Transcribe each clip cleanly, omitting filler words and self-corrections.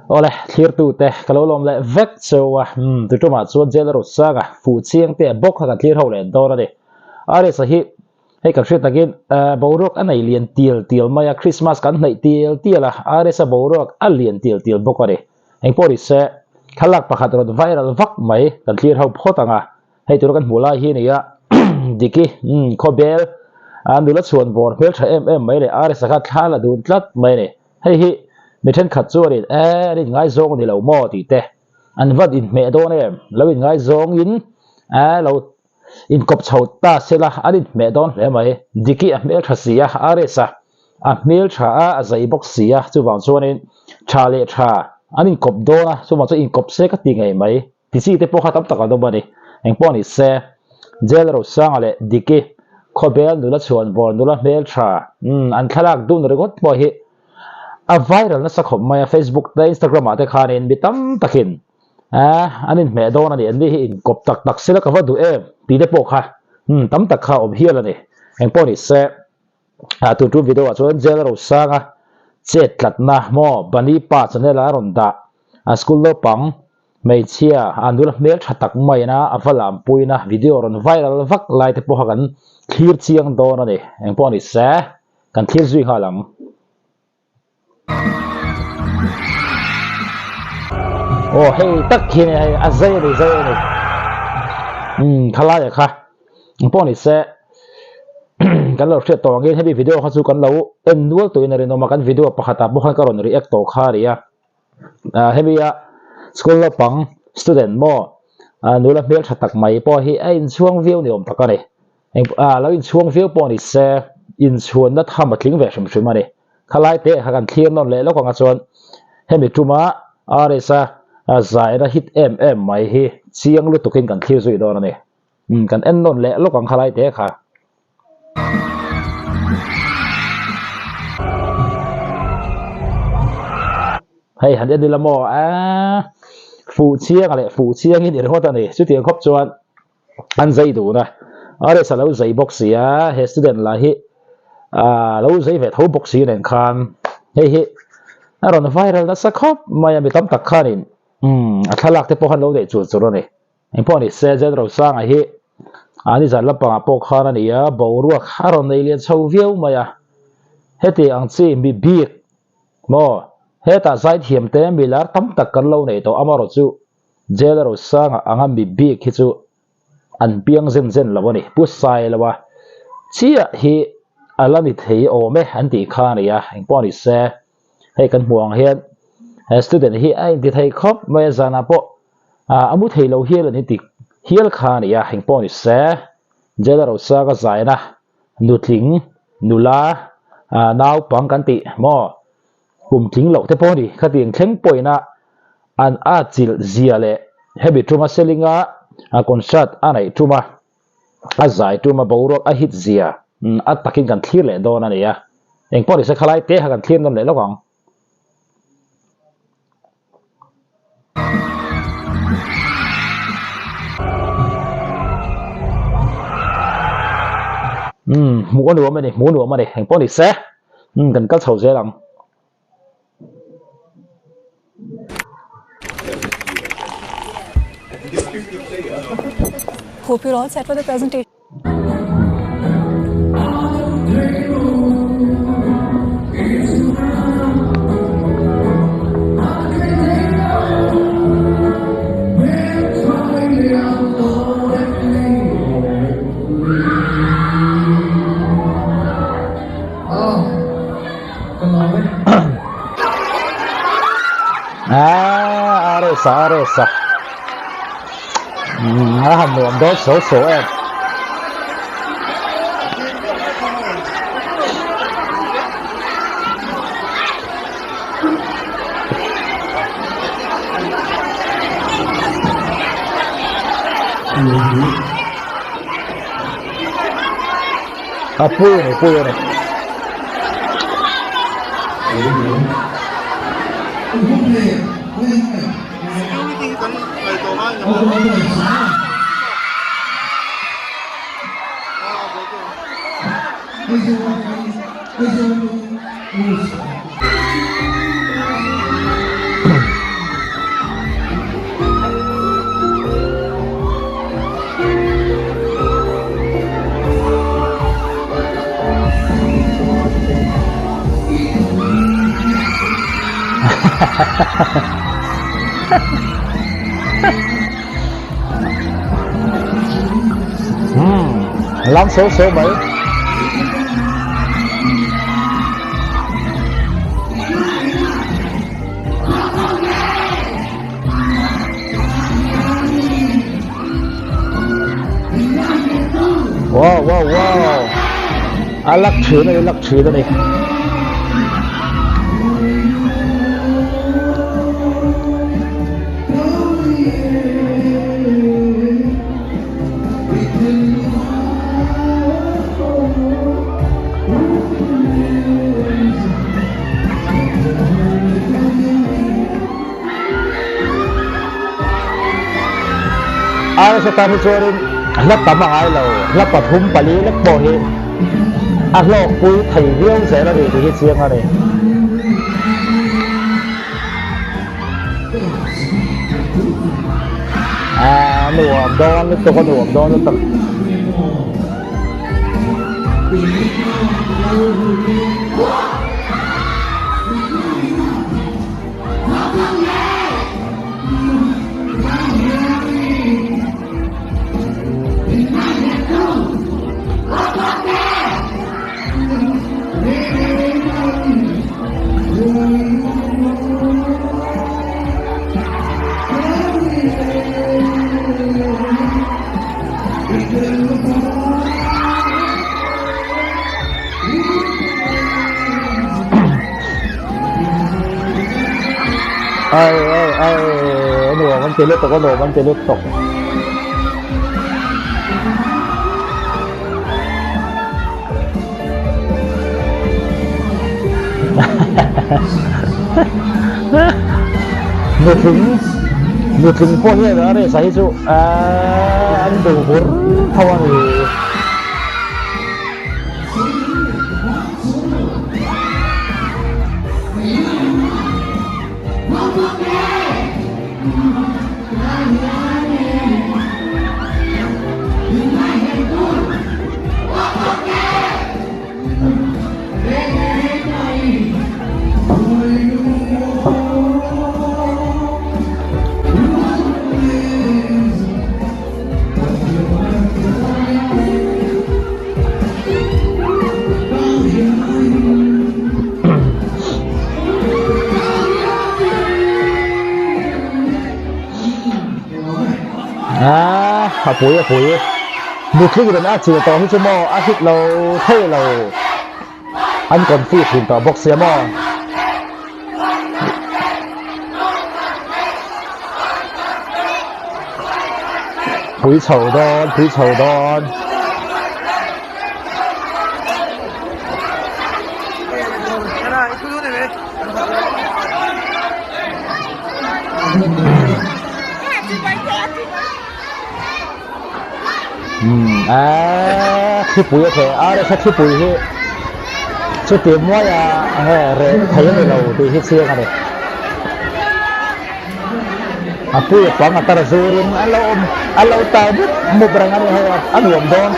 ole clear tu te kalolom le vek chewa tu tu ma chuan jelaro saga fu chiang te bok ha clear ho le dora de are sa hi hei ka hret takin borok anei lian tial maya christmas kan nei tiala are sa borok a lian tial bok are eng pori se khalak pakhat rod viral vak mai kan clear ho photanga hei tur kan hmula hi ni ya diki khobel andula chuan bor phel tha mai le are sa kha thala dun tlat mai ne hei hi mi then khat chu rin rin ngai zong ni lo mo ti te an vad in me do ne lo in ngai zong in lo in kop chho ta sela arin me don le mai diki a mel tha sia are sa a mel tha a zai box sia chu wang chuan in tha le tha anin kop do na chu ma chu in kop se ka ti ngai mai ti si te po kha tam taka do bani eng po ni se jel ro sang ale diki khobel nula chuan bor nula mel tha an thalak dun regot po hi a viral na sakhop maya facebook ta instagram ate khanin bitam takin anin me don ani ani in kop tak sela ka vadu ti de po kha tam tak kha ob hial ani eng poni se tu video a chuan jel ro sanga chet tlatna mo bani pa chanela ronda a school lo pang mei chia anul mel thatak mai na avalam puina video ron viral vak lai te po hakan clear chiang don ani eng poni se kan thil zui halang oh hey tak hi ne a zai ni khala ya kha poni se kan lo hret to nge hebi video kha chu kan lo endual to in reno ma kan video pakhata bo khan karon react to kha ria hebi ya school lo pang student mo nula mel thatak mai po hi a in chuang view ni om takare lo in chuang view po ni se in chuan na thama tling ve shum shum ani khalai te ha kan thlir non le lo ka chuan hemi tuma aresa zaira hit mai hi chiang lu tukin kan thlir zui don ani kan en non le lo kan khalai te kha hei han en dilamo fu chiang in irhot ani chu tiang khop chuan an zai du na are sa lo zai box ya he student la hi lo zai ve tho box hi nen khan hei hi aron viral da sakhop maya mi tam tak khanin a thalak te po han lo de chu chu ro ni eng po ni se jen ro sang a hi ani zan la pa po khan ani ya boru kharon nei lian chho viau maya heti ang chi mi bik mo heta zai thiam te milar tam tak kan lo nei to amaro chu jel ro sang anga mi bik hi chu an piang zen lawani pu sai lawa chia hi alami thei o me an ti kha ni ya eng po ni se hei kan muang hian student hi ai ti thei khop me zana po amu thei lo hial ani ti hial kha ni ya heng po ni se jela ro sa ka zaina nutling nula naw pang kan ti mo kum thing lo te po ni khating thleng poina an a chil zia le hebi tuma selinga concert anai tuma a zai tuma borok a hit zia a takin kan thlir le don ani ya eng po ni se khalai te ha kan thlir non le lokang mua nửa mà này hành poni xe cần cắt sầu dễ lắm Hope you're all set for the presentation. Aresa hầm nuông đó số em pui này lắm số 7 wow lắc chữ này sa kami chorin lắc tắm ai lâu lắc bật hum pali lắc bò hi lọc cúi thầy riêng sẽ là để cái chiếng này nuồm đón tôi có nuồm đón nó tậpหนูมันจะเลือดตกก็หนูมันจะเลือดตกนึกถึงพวกนี้เลยสายสุอันดูบุญทวัน ปุ๋ยดูคลิปกันนะจีต่อที่ชั่วโมงอาทิตย์เราเท่เราอันก่อนฟี่ถึงต่อบอกเสียมอปุ๋ยเฉาดอนที่ปุ๋ยเถอะได้แค่ที่ปุ๋ยที่ช่วยเตรียมว่าอย่าเร่ทยังเราดูที่เชื่อกันเลยปุ๋ยฟังอัตราสูรินเราตาบุมุบรังอะไรอันหวมโดน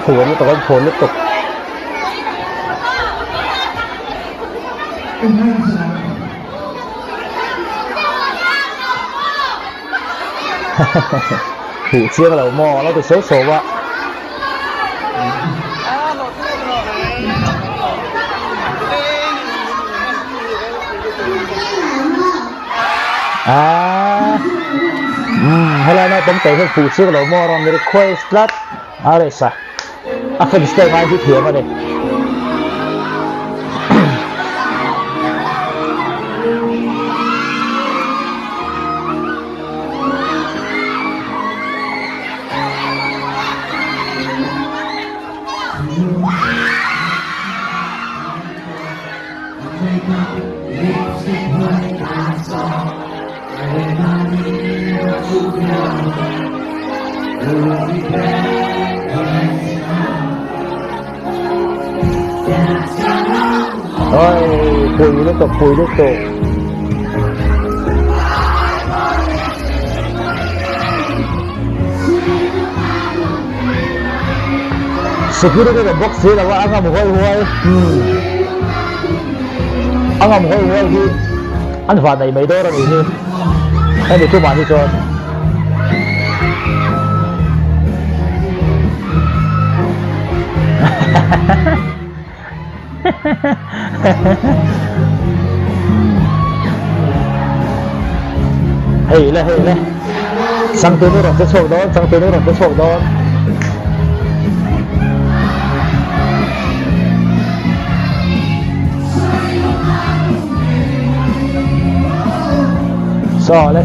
ผัวนี่ตกผลนี่ตกถูเชื่อเราหม้อเราไปโซ่วะให้เราเนี่ยต้องเตะให้ถูเชื่อเราหม้อเราไม่ได้คุยสลัดอะไรสักเป็นสเตย์มาที่เถียงมาเลยปุ๋ยลูกตก security cái box gì là anh em hôi hôi anh em hôi hôi thì anh phạt này mấy đứa rồi đi anh đi chụp ảnh đi cho hey le sang tới rồi cái số đó sang tới rồi cái số đó so le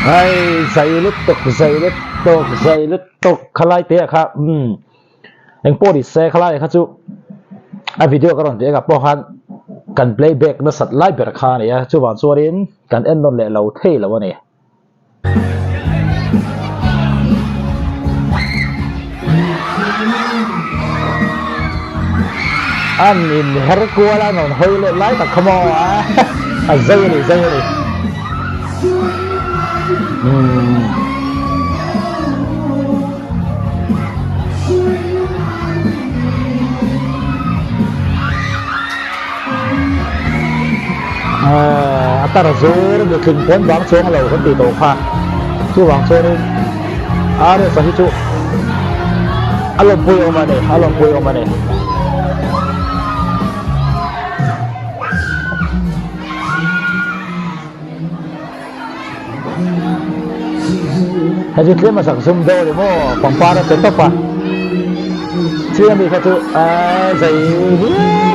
hay dây lít tục khalai te kha anh po đi xe khalai kha chu a video karon te ka po han kan playback na sat live ber kha ne ya chu wan chuarin kan en non le lo thei lo ne anh in her kuala non hoi le lai ta khamo a zai ni atar zor de kin pon bang chong lo kan ti to kha chu wang chon are sahi chu alom pui o mane Hajit lima sang zoom do mo pampara teto pa siya mi katu zai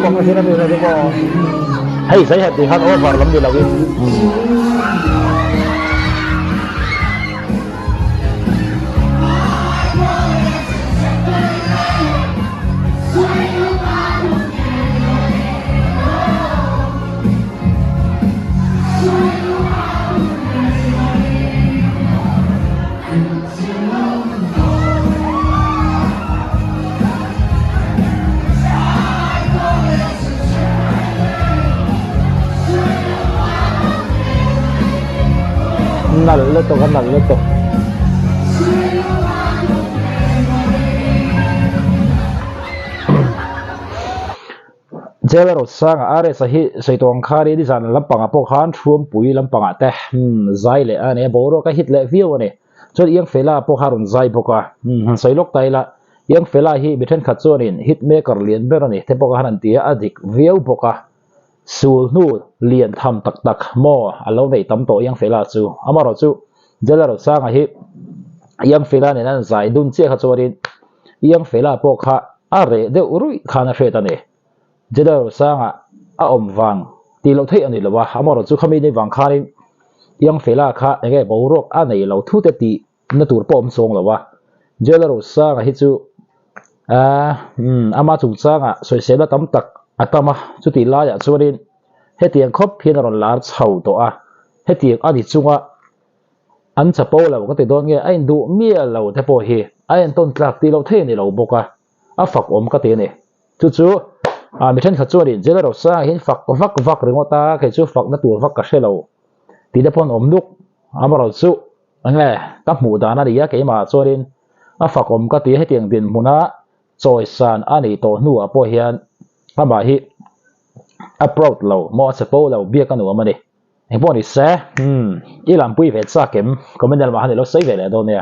kung sino mi katu mo hey zai hati han over lam di lagi nalito Jelero sang are sahi saitong khari di san lampang apo khan thuam pui lampang ate zai le ane boro ka hit le view ne chod yang fela po harun zai boka sailok taila yang fela hi bithen khachonin hit maker lian berani te boka hanan tia adik view boka sul nu lian tham tak mo alo nei tam to yang fela chu amaro chu Jelero sang hi yang fela ne nan zai dun che khachorin yang fela po kha are de urui khana hretane Jelero sang a omwang ti lo thei ani lowa amaro chu khami ni wang kharin yang fela kha enge borok a nei lo thu te ti na tur pom song lowa Jelero sang hi chu ama chung changa soi sela tam tak atama chu ti la ya churin hetiang khop phian ron lar chho to a hetiang ani chunga an chapo lo ka te don nge ain du mia lo te po hi ain ton tlak ti lo the ni lo boka a fak om ka te ne chu mi then khachurin Jelero sang hin vak ringota ke chu fak na tur vak ka shelo ti de pon om luk amaro chu ange ka mu da na ria ke ma churin a fak om ka ti hetiang din muna choi san ani to nu a po hian ama hi approach lo mo chapo lo bia ka nu amani eng pon ni se ilam pui ve cha kem komendal ma han lo sei ve le do ne